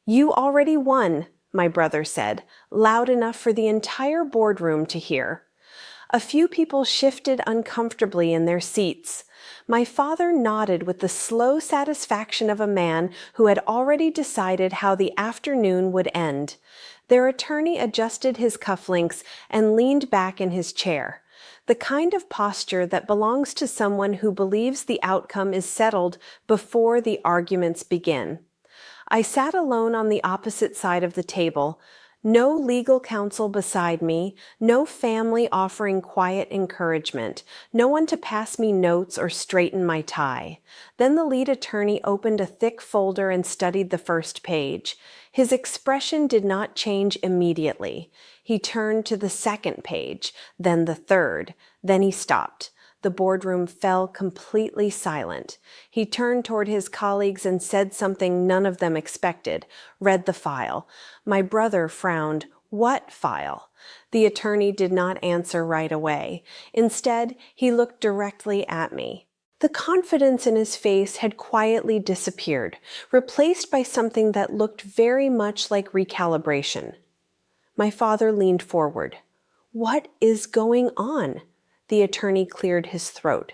"You already won," my brother said, loud enough for the entire boardroom to hear. A few people shifted uncomfortably in their seats. My father nodded with the slow satisfaction of a man who had already decided how the afternoon would end. Their attorney adjusted his cufflinks and leaned back in his chair. The kind of posture that belongs to someone who believes the outcome is settled before the arguments begin. I sat alone on the opposite side of the table. No legal counsel beside me, no family offering quiet encouragement, no one to pass me notes or straighten my tie. Then the lead attorney opened a thick folder and studied the first page. His expression did not change immediately. He turned to the second page, then the third. Then he stopped. The boardroom fell completely silent. He turned toward his colleagues and said something none of them expected, read the file. My brother frowned. "What file?" The attorney did not answer right away. Instead, he looked directly at me. The confidence in his face had quietly disappeared, replaced by something that looked very much like recalibration. My father leaned forward. "What is going on?" The attorney cleared his throat.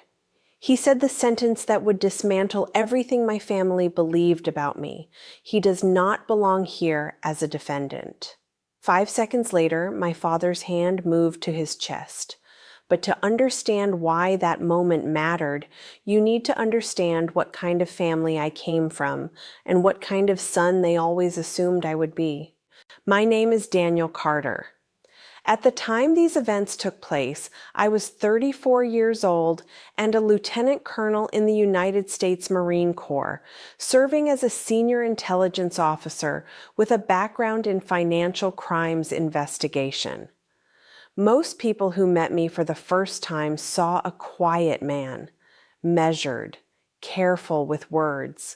He said the sentence that would dismantle everything my family believed about me. "He does not belong here as a defendant." 5 seconds later, my father's hand moved to his chest. But to understand why that moment mattered, you need to understand what kind of family I came from and what kind of son they always assumed I would be. My name is Daniel Carter. At the time these events took place, I was 34 years old and a lieutenant colonel in the United States Marine Corps, serving as a senior intelligence officer with a background in financial crimes investigation. Most people who met me for the first time saw a quiet man, measured, careful with words.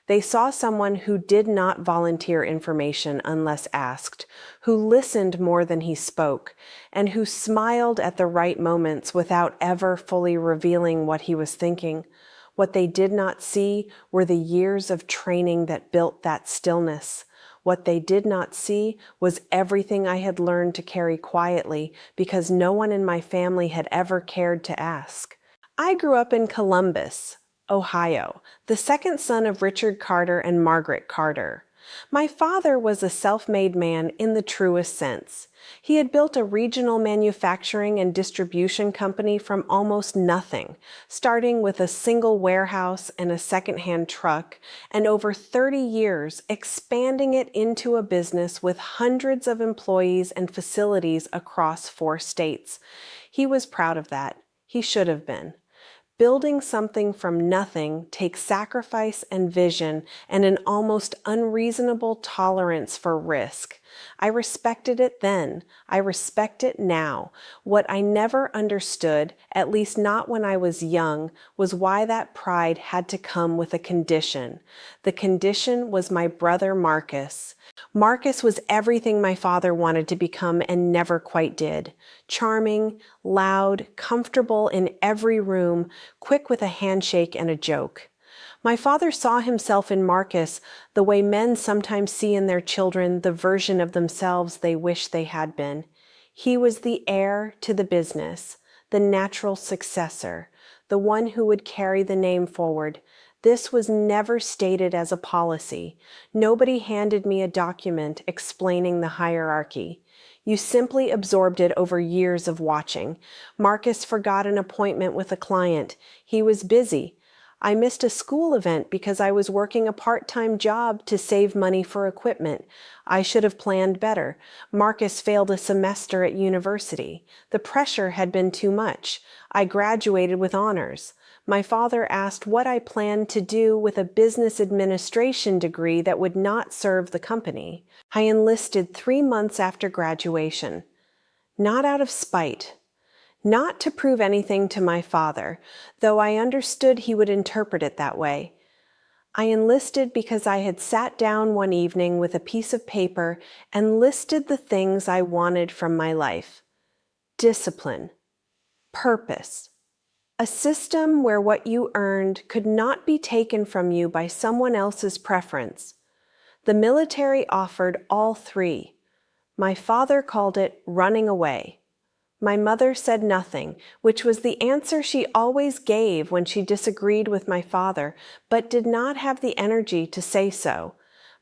They saw someone who did not volunteer information unless asked, who listened more than he spoke, and who smiled at the right moments without ever fully revealing what he was thinking. What they did not see were the years of training that built that stillness. What they did not see was everything I had learned to carry quietly because no one in my family had ever cared to ask. I grew up in Columbus, Ohio, the second son of Richard Carter and Margaret Carter. My father was a self-made man in the truest sense. He had built a regional manufacturing and distribution company from almost nothing, starting with a single warehouse and a second-hand truck, and over 30 years expanding it into a business with hundreds of employees and facilities across 4 states. He was proud of that. He should have been. Building something from nothing takes sacrifice and vision and an almost unreasonable tolerance for risk. I respected it then. I respect it now. What I never understood, at least not when I was young, was why that pride had to come with a condition. The condition was my brother Marcus. Marcus was everything my father wanted to become and never quite did. Charming, loud, comfortable in every room, quick with a handshake and a joke. My father saw himself in Marcus the way men sometimes see in their children the version of themselves they wish they had been. He was the heir to the business, the natural successor, the one who would carry the name forward. This was never stated as a policy. Nobody handed me a document explaining the hierarchy. You simply absorbed it over years of watching. Marcus forgot an appointment with a client. He was busy. I missed a school event because I was working a part-time job to save money for equipment. I should have planned better. Marcus failed a semester at university. The pressure had been too much. I graduated with honors. My father asked what I planned to do with a business administration degree that would not serve the company. I enlisted 3 months after graduation. Not out of spite. Not to prove anything to my father, though I understood he would interpret it that way. I enlisted because I had sat down one evening with a piece of paper and listed the things I wanted from my life. Discipline. Purpose. A system where what you earned could not be taken from you by someone else's preference. The military offered all three. My father called it running away. My mother said nothing, which was the answer she always gave when she disagreed with my father, but did not have the energy to say so.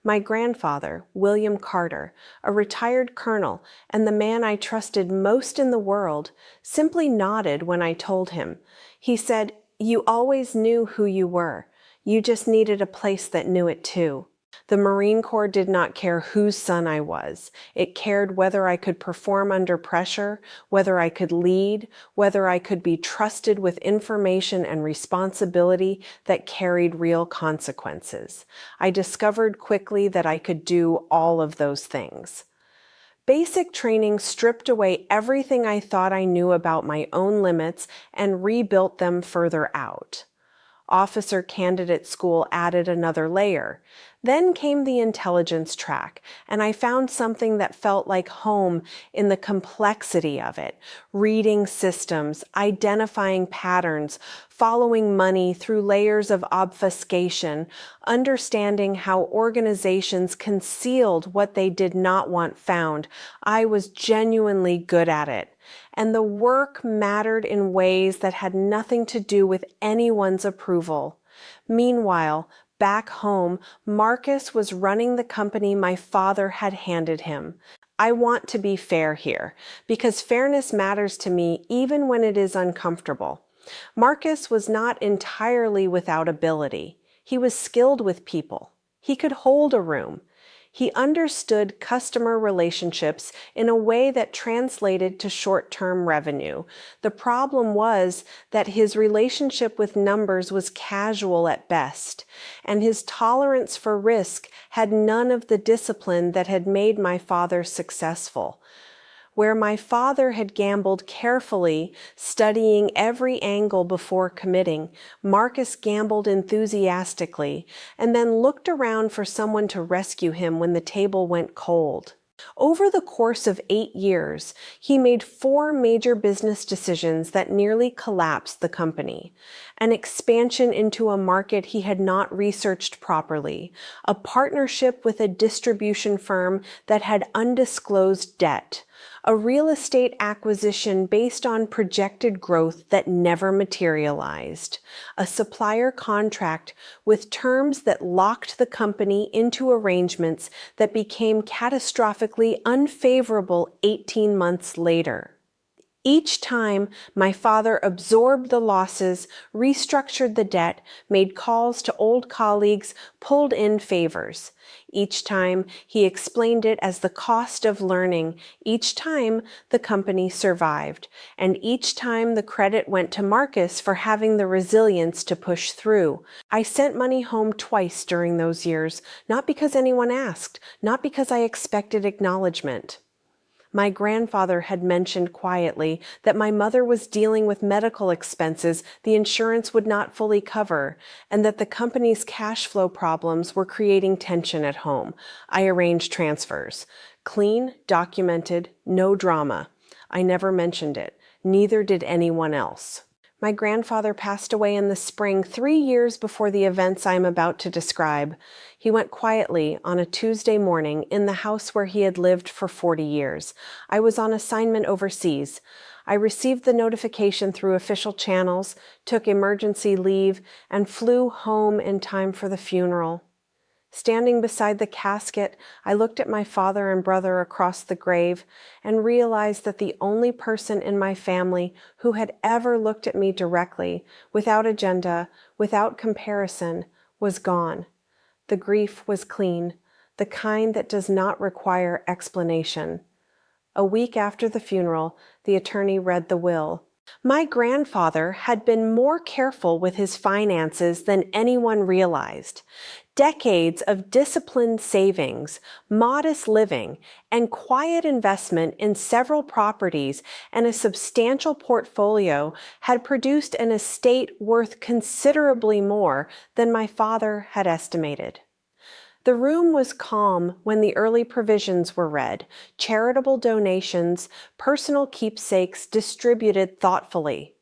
My grandfather, William Carter, a retired colonel and the man I trusted most in the world, simply nodded when I told him. He said, "You always knew who you were. You just needed a place that knew it too." The Marine Corps did not care whose son I was. It cared whether I could perform under pressure, whether I could lead, whether I could be trusted with information and responsibility that carried real consequences. I discovered quickly that I could do all of those things. Basic training stripped away everything I thought I knew about my own limits and rebuilt them further out. Officer Candidate School added another layer. Then came the intelligence track, and I found something that felt like home in the complexity of it. Reading systems, identifying patterns, following money through layers of obfuscation, understanding how organizations concealed what they did not want found. I was genuinely good at it. And the work mattered in ways that had nothing to do with anyone's approval. Meanwhile, back home, Marcus was running the company my father had handed him. I want to be fair here, because fairness matters to me even when it is uncomfortable. Marcus was not entirely without ability. He was skilled with people. He could hold a room. He understood customer relationships in a way that translated to short-term revenue. The problem was that his relationship with numbers was casual at best, and his tolerance for risk had none of the discipline that had made my father successful. Where my father had gambled carefully, studying every angle before committing, Marcus gambled enthusiastically, and then looked around for someone to rescue him when the table went cold. Over the course of 8 years, he made 4 major business decisions that nearly collapsed the company. An expansion into a market he had not researched properly, a partnership with a distribution firm that had undisclosed debt, a real estate acquisition based on projected growth that never materialized, a supplier contract with terms that locked the company into arrangements that became catastrophically unfavorable 18 months later. Each time, my father absorbed the losses, restructured the debt, made calls to old colleagues, pulled in favors. Each time, he explained it as the cost of learning. Each time, the company survived. And each time, the credit went to Marcus for having the resilience to push through. I sent money home twice during those years, not because anyone asked, not because I expected acknowledgement. My grandfather had mentioned quietly that my mother was dealing with medical expenses the insurance would not fully cover, and that the company's cash flow problems were creating tension at home. I arranged transfers. Clean, documented, no drama. I never mentioned it. Neither did anyone else. My grandfather passed away in the spring, 3 years before the events I am about to describe. He went quietly on a Tuesday morning in the house where he had lived for 40 years. I was on assignment overseas. I received the notification through official channels, took emergency leave, and flew home in time for the funeral. Standing beside the casket, I looked at my father and brother across the grave and realized that the only person in my family who had ever looked at me directly, without agenda, without comparison, was gone. The grief was clean, the kind that does not require explanation. A week after the funeral, the attorney read the will. My grandfather had been more careful with his finances than anyone realized. Decades of disciplined savings, modest living, and quiet investment in several properties and a substantial portfolio had produced an estate worth considerably more than my father had estimated. The room was calm when the early provisions were read, charitable donations, personal keepsakes distributed thoughtfully.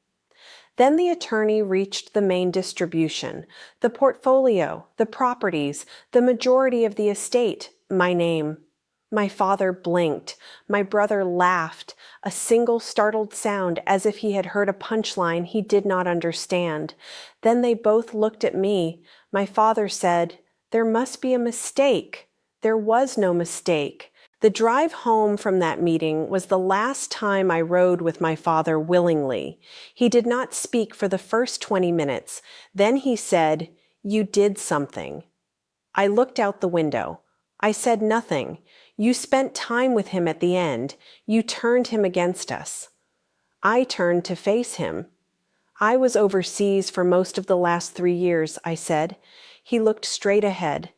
Then the attorney reached the main distribution, the portfolio, the properties, the majority of the estate, my name. My father blinked. My brother laughed, a single startled sound as if he had heard a punchline he did not understand. Then they both looked at me. My father said, "There must be a mistake." There was no mistake. The drive home from that meeting was the last time I rode with my father willingly. He did not speak for the first 20 minutes. Then he said, "You did something." I looked out the window. I said nothing. You spent time with him at the end. You turned him against us. I turned to face him. "I was overseas for most of the last 3 years," I said. He looked straight ahead.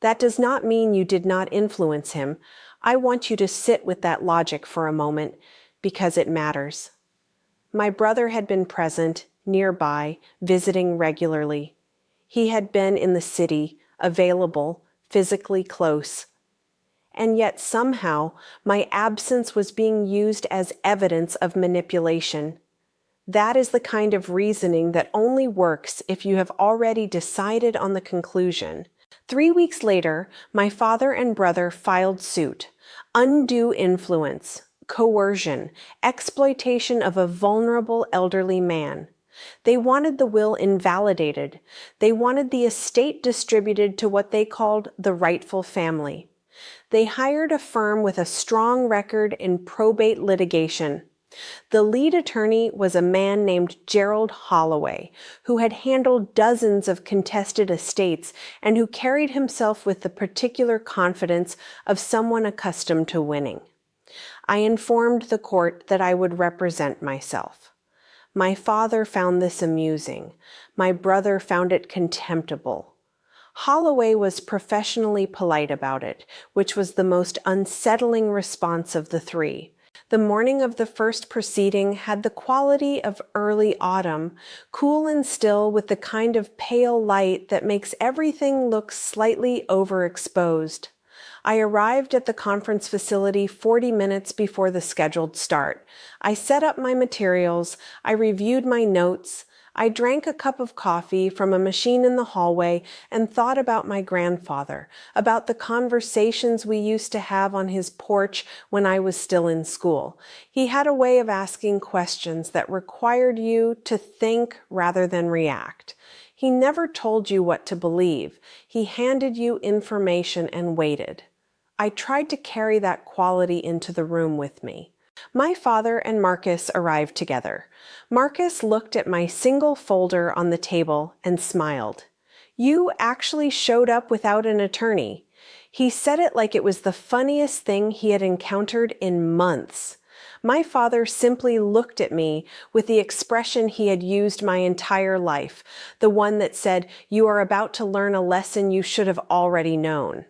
"That does not mean you did not influence him. I want you to sit with that logic for a moment, because it matters." My brother had been present, nearby, visiting regularly. He had been in the city, available, physically close. And yet somehow my absence was being used as evidence of manipulation. That is the kind of reasoning that only works if you have already decided on the conclusion. 3 weeks later, my father and brother filed suit. Undue influence, coercion, exploitation of a vulnerable elderly man. They wanted the will invalidated. They wanted the estate distributed to what they called the rightful family. They hired a firm with a strong record in probate litigation. The lead attorney was a man named Gerald Holloway, who had handled dozens of contested estates and who carried himself with the particular confidence of someone accustomed to winning. I informed the court that I would represent myself. My father found this amusing. My brother found it contemptible. Holloway was professionally polite about it, which was the most unsettling response of the three. The morning of the first proceeding had the quality of early autumn, cool and still with the kind of pale light that makes everything look slightly overexposed. I arrived at the conference facility 40 minutes before the scheduled start. I set up my materials, I reviewed my notes, I drank a cup of coffee from a machine in the hallway and thought about my grandfather, about the conversations we used to have on his porch when I was still in school. He had a way of asking questions that required you to think rather than react. He never told you what to believe. He handed you information and waited. I tried to carry that quality into the room with me. My father and Marcus arrived together. Marcus looked at my single folder on the table and smiled. "You actually showed up without an attorney." He said it like it was the funniest thing he had encountered in months. My father simply looked at me with the expression he had used my entire life, the one that said, "You are about to learn a lesson you should have already known."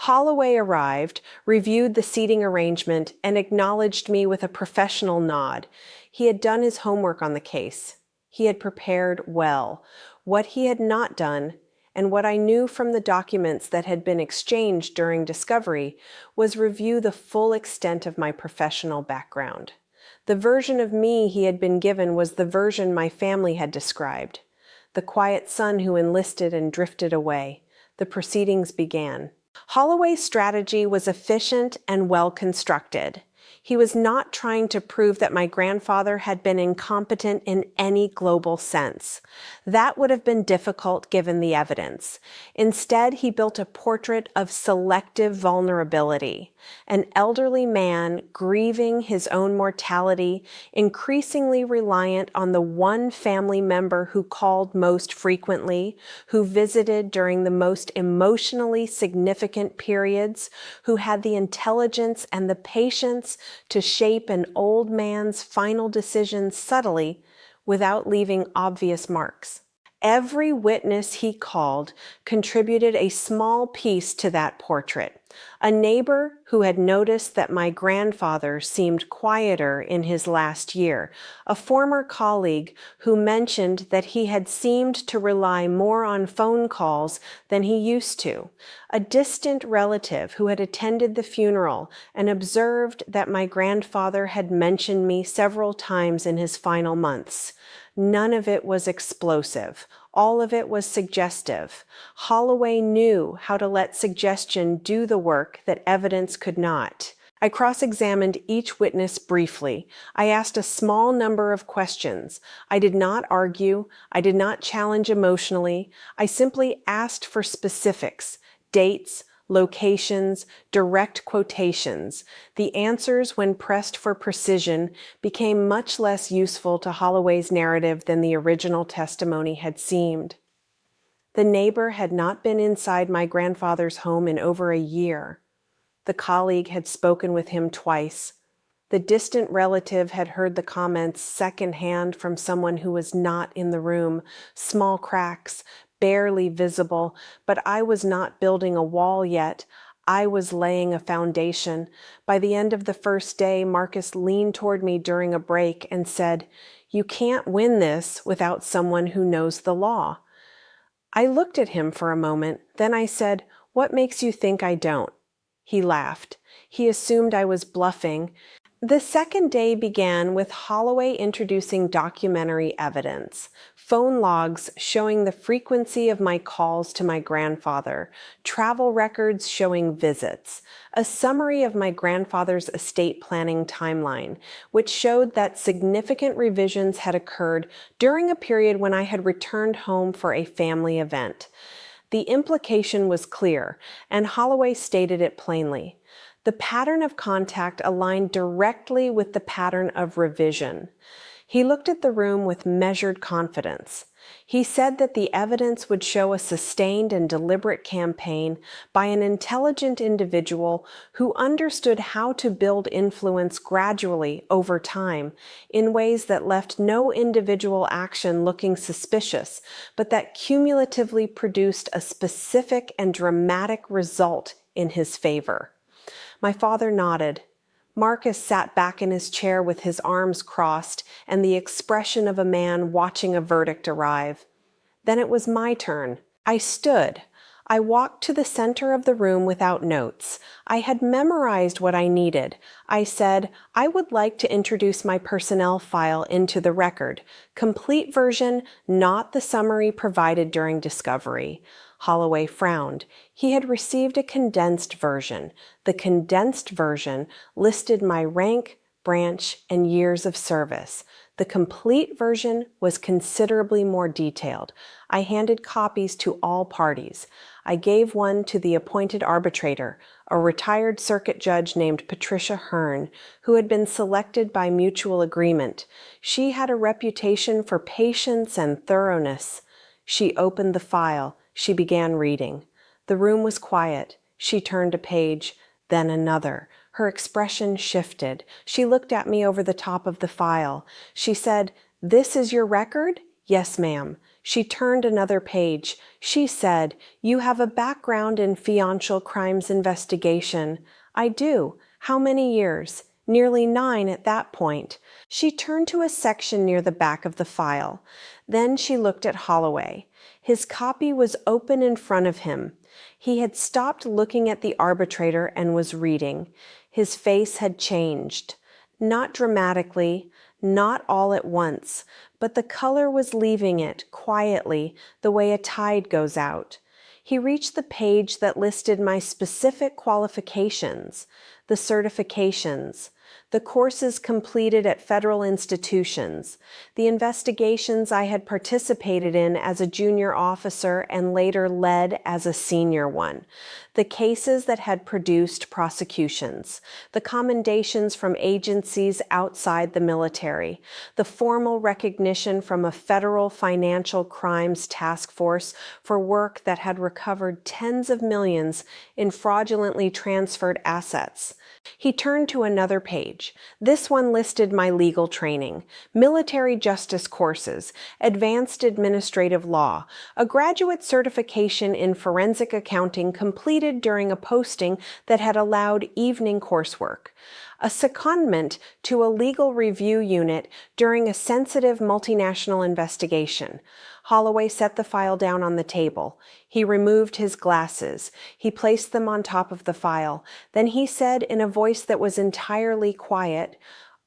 Holloway arrived, reviewed the seating arrangement, and acknowledged me with a professional nod. He had done his homework on the case. He had prepared well. What he had not done, and what I knew from the documents that had been exchanged during discovery, was review the full extent of my professional background. The version of me he had been given was the version my family had described. The quiet son who enlisted and drifted away. The proceedings began. Holloway's strategy was efficient and well constructed. He was not trying to prove that my grandfather had been incompetent in any global sense. That would have been difficult given the evidence. Instead, he built a portrait of selective vulnerability. An elderly man grieving his own mortality, increasingly reliant on the one family member who called most frequently, who visited during the most emotionally significant periods, who had the intelligence and the patience to shape an old man's final decisions subtly without leaving obvious marks. Every witness he called contributed a small piece to that portrait. A neighbor who had noticed that my grandfather seemed quieter in his last year, a former colleague who mentioned that he had seemed to rely more on phone calls than he used to, a distant relative who had attended the funeral and observed that my grandfather had mentioned me several times in his final months. None of it was explosive. All of it was suggestive. Holloway knew how to let suggestion do the work that evidence could not. I cross-examined each witness briefly. I asked a small number of questions. I did not argue. I did not challenge emotionally. I simply asked for specifics, dates, locations, direct quotations. The answers, when pressed for precision, became much less useful to Holloway's narrative than the original testimony had seemed. The neighbor had not been inside my grandfather's home in over a year. The colleague had spoken with him twice. The distant relative had heard the comments secondhand from someone who was not in the room, small cracks, barely visible, but I was not building a wall yet. I was laying a foundation. By the end of the first day, Marcus leaned toward me during a break and said, "You can't win this without someone who knows the law." I looked at him for a moment. Then I said, "What makes you think I don't?" He laughed. He assumed I was bluffing. The second day began with Holloway introducing documentary evidence, phone logs showing the frequency of my calls to my grandfather, travel records showing visits, a summary of my grandfather's estate planning timeline, which showed that significant revisions had occurred during a period when I had returned home for a family event. The implication was clear, and Holloway stated it plainly. The pattern of contact aligned directly with the pattern of revision. He looked at the room with measured confidence. He said that the evidence would show a sustained and deliberate campaign by an intelligent individual who understood how to build influence gradually over time in ways that left no individual action looking suspicious, but that cumulatively produced a specific and dramatic result in his favor. My father nodded. Marcus sat back in his chair with his arms crossed and the expression of a man watching a verdict arrive. Then it was my turn. I stood. I walked to the center of the room without notes. I had memorized what I needed. I said, "I would like to introduce my personnel file into the record. Complete version, not the summary provided during discovery." Holloway frowned. He had received a condensed version. The condensed version listed my rank, branch, and years of service. The complete version was considerably more detailed. I handed copies to all parties. I gave one to the appointed arbitrator, a retired circuit judge named Patricia Hearn, who had been selected by mutual agreement. She had a reputation for patience and thoroughness. She opened the file. She began reading. The room was quiet. She turned a page, then another. Her expression shifted. She looked at me over the top of the file. She said, "This is your record?" "Yes, ma'am." She turned another page. She said, "You have a background in financial crimes investigation." "I do." "How many years?" "Nearly 9 at that point." She turned to a section near the back of the file. Then she looked at Holloway. His copy was open in front of him. He had stopped looking at the arbitrator and was reading. His face had changed. Not dramatically, not all at once, but the color was leaving it quietly, the way a tide goes out. He reached the page that listed my specific qualifications, the certifications, the courses completed at federal institutions, the investigations I had participated in as a junior officer and later led as a senior one, the cases that had produced prosecutions, the commendations from agencies outside the military, the formal recognition from a federal financial crimes task force for work that had recovered tens of millions in fraudulently transferred assets. He turned to another page. page. This one listed my legal training, military justice courses, advanced administrative law, a graduate certification in forensic accounting completed during a posting that had allowed evening coursework, a secondment to a legal review unit during a sensitive multinational investigation. Holloway set the file down on the table. He removed his glasses. He placed them on top of the file. Then he said in a voice that was entirely quiet,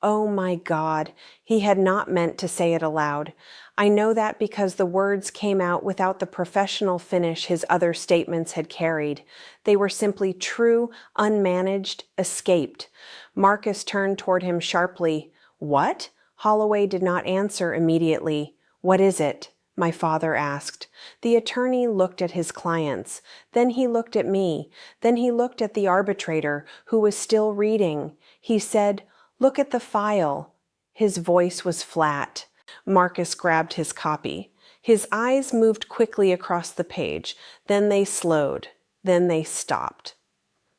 "Oh my God." He had not meant to say it aloud. I know that because the words came out without the professional finish his other statements had carried. They were simply true, unmanaged, escaped. Marcus turned toward him sharply. "What?" Holloway did not answer immediately. "What is it?" my father asked. The attorney looked at his clients. Then he looked at me. Then he looked at the arbitrator, who was still reading. He said, "Look at the file." His voice was flat. Marcus grabbed his copy. His eyes moved quickly across the page. Then they slowed. Then they stopped.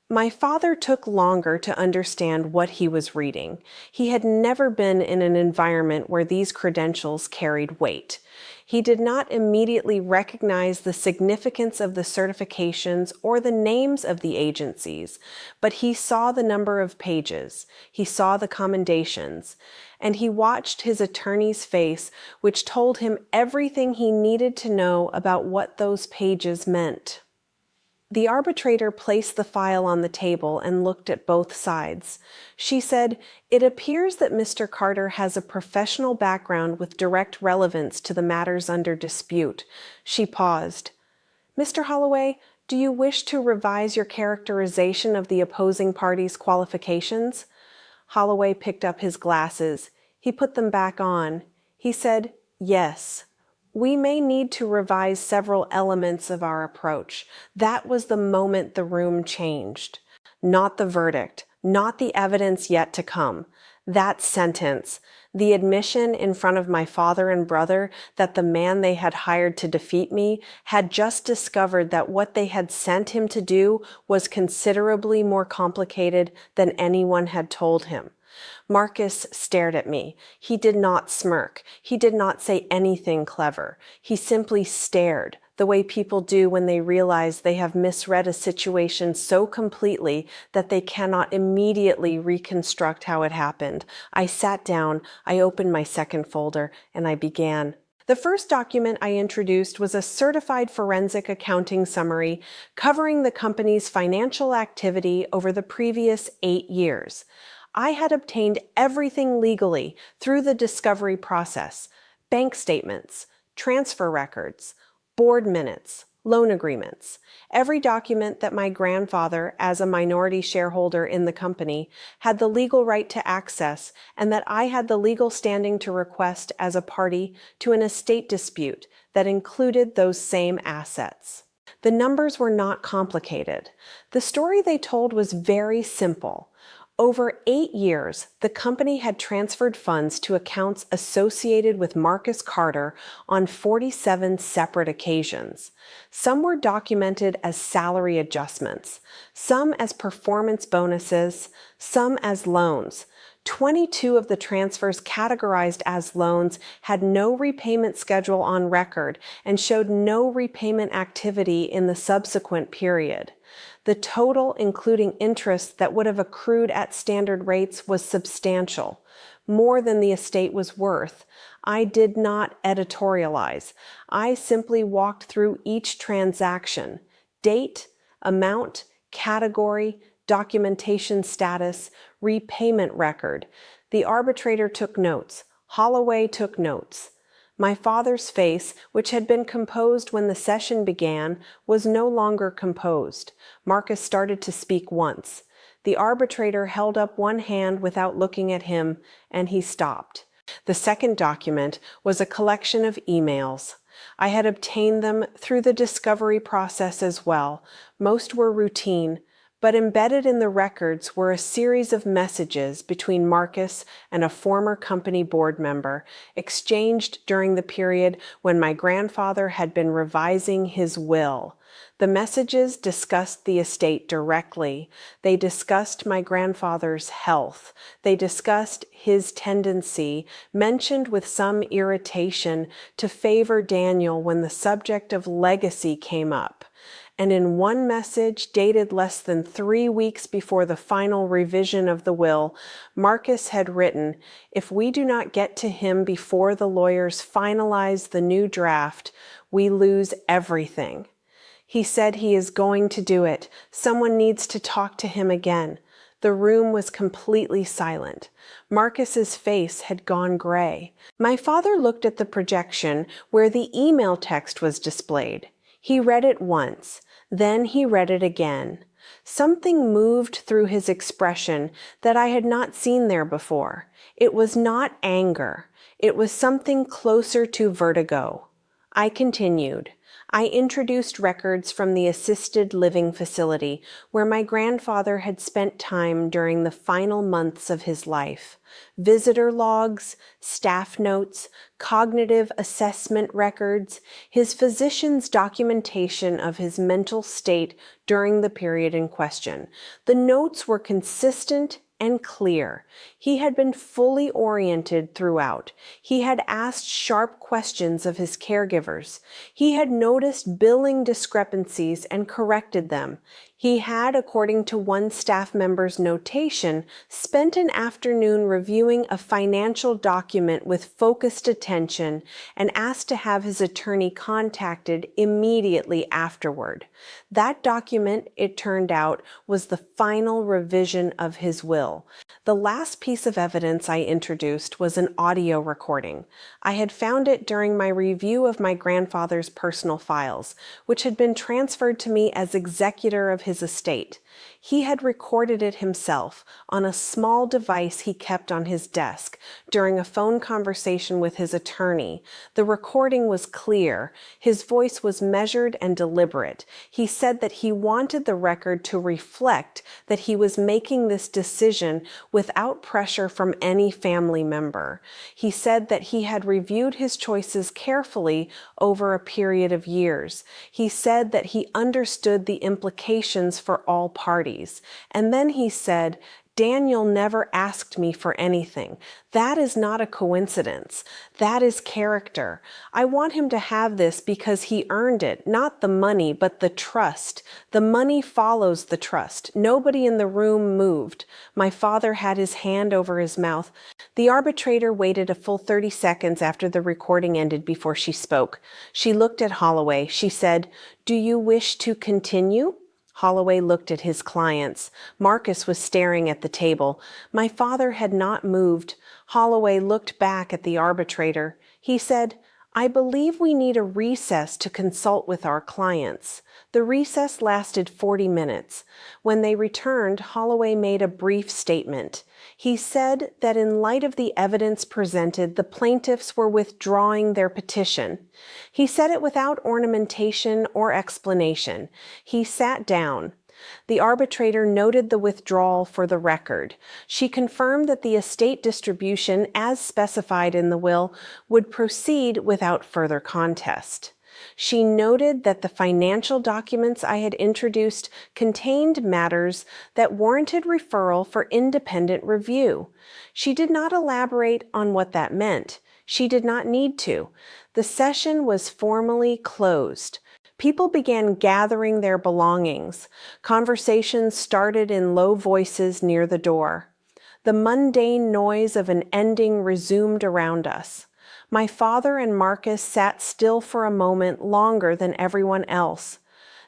My father took longer to understand what he was reading. He had never been in an environment where these credentials carried weight. He did not immediately recognize the significance of the certifications or the names of the agencies, but he saw the number of pages, he saw the commendations, and he watched his attorney's face, which told him everything he needed to know about what those pages meant. The arbitrator placed the file on the table and looked at both sides. She said, "It appears that Mr. Carter has a professional background with direct relevance to the matters under dispute." She paused. "Mr. Holloway, do you wish to revise your characterization of the opposing party's qualifications?" Holloway picked up his glasses. He put them back on. He said, "Yes. We may need to revise several elements of our approach." That was the moment the room changed. Not the verdict, not the evidence yet to come. That sentence, the admission in front of my father and brother that the man they had hired to defeat me had just discovered that what they had sent him to do was considerably more complicated than anyone had told him. Marcus stared at me. He did not smirk. He did not say anything clever. He simply stared, the way people do when they realize they have misread a situation so completely that they cannot immediately reconstruct how it happened. I sat down, I opened my second folder, and I began. The first document I introduced was a certified forensic accounting summary covering the company's financial activity over the previous 8 years. I had obtained everything legally through the discovery process: bank statements, transfer records, board minutes, loan agreements, every document that my grandfather, as a minority shareholder in the company, had the legal right to access and that I had the legal standing to request as a party to an estate dispute that included those same assets. The numbers were not complicated. The story they told was very simple. Over 8 years, the company had transferred funds to accounts associated with Marcus Carter on 47 separate occasions. Some were documented as salary adjustments, some as performance bonuses, some as loans. 22 of the transfers categorized as loans had no repayment schedule on record and showed no repayment activity in the subsequent period. The total, including interest that would have accrued at standard rates, was substantial, more than the estate was worth. I did not editorialize. I simply walked through each transaction: date, amount, category, documentation status, repayment record. The arbitrator took notes. Holloway took notes. My father's face, which had been composed when the session began, was no longer composed. Marcus started to speak once. The arbitrator held up one hand without looking at him, and he stopped. The second document was a collection of emails. I had obtained them through the discovery process as well. Most were routine, but embedded in the records were a series of messages between Marcus and a former company board member, exchanged during the period when my grandfather had been revising his will. The messages discussed the estate directly. They discussed my grandfather's health. They discussed his tendency, mentioned with some irritation, to favor Daniel when the subject of legacy came up. And in one message, dated less than 3 weeks before the final revision of the will, Marcus had written, "If we do not get to him before the lawyers finalize the new draft, we lose everything." He said he is going to do it. Someone needs to talk to him again. The room was completely silent. Marcus's face had gone gray. My father looked at the projection where the email text was displayed. He read it once, then he read it again. Something moved through his expression that I had not seen there before. It was not anger. It was something closer to vertigo. I continued. I introduced records from the assisted living facility where my grandfather had spent time during the final months of his life. Visitor logs, staff notes, cognitive assessment records, his physician's documentation of his mental state during the period in question. The notes were consistent and clear. He had been fully oriented throughout. He had asked sharp questions of his caregivers. He had noticed billing discrepancies and corrected them. He had, according to one staff member's notation, spent an afternoon reviewing a financial document with focused attention and asked to have his attorney contacted immediately afterward. That document, it turned out, was the final revision of his will. The last piece of evidence I introduced was an audio recording. I had found it during my review of my grandfather's personal files, which had been transferred to me as executor of his estate. He had recorded it himself on a small device he kept on his desk during a phone conversation with his attorney. The recording was clear. His voice was measured and deliberate. He said that he wanted the record to reflect that he was making this decision without pressure from any family member. He said that he had reviewed his choices carefully over a period of years. He said that he understood the implications for all parties. And then he said, "Daniel never asked me for anything. That is not a coincidence. That is character. I want him to have this because he earned it, not the money, but the trust. The money follows the trust." Nobody in the room moved. My father had his hand over his mouth. The arbitrator waited a full 30 seconds after the recording ended before she spoke. She looked at Holloway. She said, "Do you wish to continue?" Holloway looked at his clients. Marcus was staring at the table. My father had not moved. Holloway looked back at the arbitrator. He said, "I believe we need a recess to consult with our clients." The recess lasted 40 minutes. When they returned, Holloway made a brief statement. He said that in light of the evidence presented, the plaintiffs were withdrawing their petition. He said it without ornamentation or explanation. He sat down. The arbitrator noted the withdrawal for the record. She confirmed that the estate distribution, as specified in the will, would proceed without further contest. She noted that the financial documents I had introduced contained matters that warranted referral for independent review. She did not elaborate on what that meant. She did not need to. The session was formally closed. People began gathering their belongings. Conversations started in low voices near the door. The mundane noise of an ending resumed around us. My father and Marcus sat still for a moment longer than everyone else.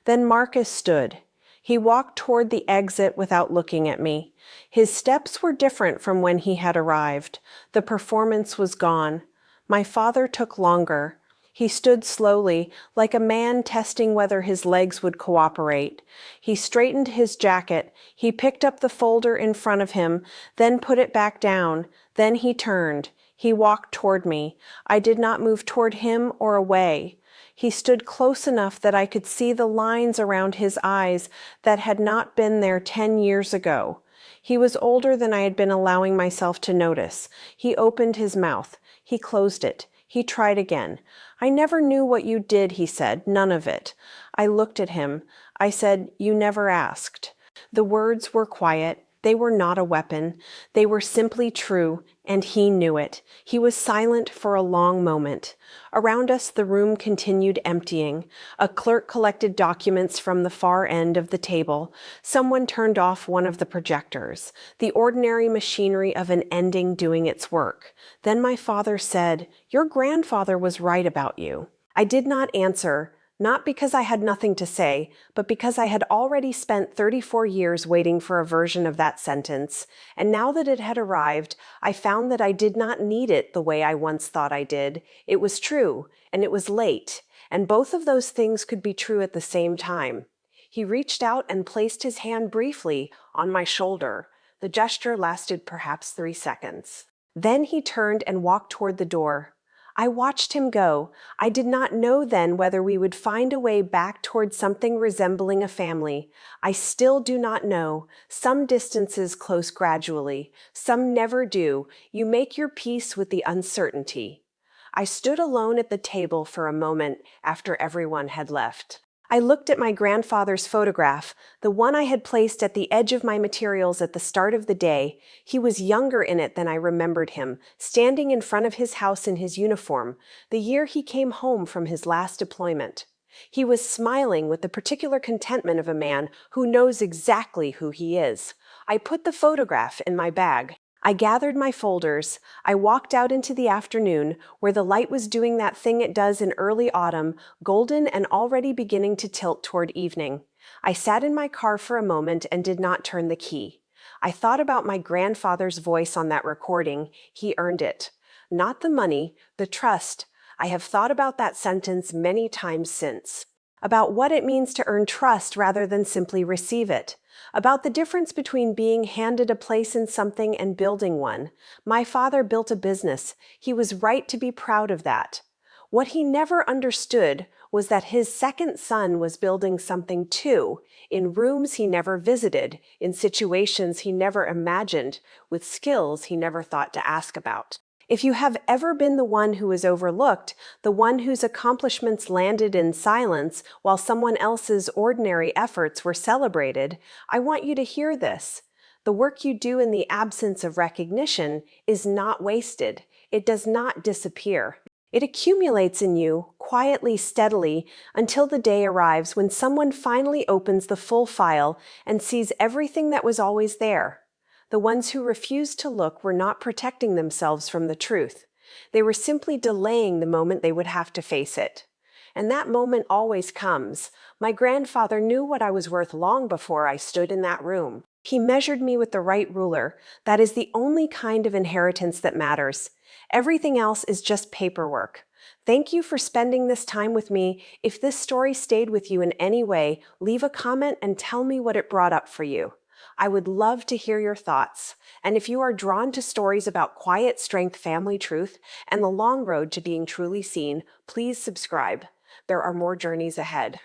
Then Marcus stood. He walked toward the exit without looking at me. His steps were different from when he had arrived. The performance was gone. My father took longer. He stood slowly, like a man testing whether his legs would cooperate. He straightened his jacket. He picked up the folder in front of him, then put it back down. Then he turned. He walked toward me. I did not move toward him or away. He stood close enough that I could see the lines around his eyes that had not been there 10 years ago. He was older than I had been allowing myself to notice. He opened his mouth. He closed it. He tried again. "I never knew what you did," he said. "None of it." I looked at him. I said, "You never asked." The words were quiet. They were not a weapon. They were simply true, and he knew it. He was silent for a long moment. Around us, the room continued emptying. A clerk collected documents from the far end of the table. Someone turned off one of the projectors. The ordinary machinery of an ending doing its work. Then my father said, "Your grandfather was right about you." I did not answer. Not because I had nothing to say, but because I had already spent 34 years waiting for a version of that sentence, and now that it had arrived, I found that I did not need it the way I once thought I did. It was true, and it was late, and both of those things could be true at the same time. He reached out and placed his hand briefly on my shoulder. The gesture lasted perhaps 3 seconds. Then he turned and walked toward the door. I watched him go. I did not know then whether we would find a way back toward something resembling a family. I still do not know. Some distances close gradually. Some never do. You make your peace with the uncertainty. I stood alone at the table for a moment after everyone had left. I looked at my grandfather's photograph, the one I had placed at the edge of my materials at the start of the day. He was younger in it than I remembered him, standing in front of his house in his uniform, the year he came home from his last deployment. He was smiling with the particular contentment of a man who knows exactly who he is. I put the photograph in my bag. I gathered my folders. I walked out into the afternoon, where the light was doing that thing it does in early autumn, golden and already beginning to tilt toward evening. I sat in my car for a moment and did not turn the key. I thought about my grandfather's voice on that recording. He earned it. Not the money, the trust. I have thought about that sentence many times since. About what it means to earn trust rather than simply receive it. About the difference between being handed a place in something and building one. My father built a business. He was right to be proud of that. What he never understood was that his second son was building something too, in rooms he never visited, in situations he never imagined, with skills he never thought to ask about. If you have ever been the one who was overlooked, the one whose accomplishments landed in silence while someone else's ordinary efforts were celebrated, I want you to hear this. The work you do in the absence of recognition is not wasted. It does not disappear. It accumulates in you, quietly, steadily, until the day arrives when someone finally opens the full file and sees everything that was always there. The ones who refused to look were not protecting themselves from the truth. They were simply delaying the moment they would have to face it. And that moment always comes. My grandfather knew what I was worth long before I stood in that room. He measured me with the right ruler. That is the only kind of inheritance that matters. Everything else is just paperwork. Thank you for spending this time with me. If this story stayed with you in any way, leave a comment and tell me what it brought up for you. I would love to hear your thoughts. And if you are drawn to stories about quiet strength, family truth, and the long road to being truly seen, please subscribe. There are more journeys ahead.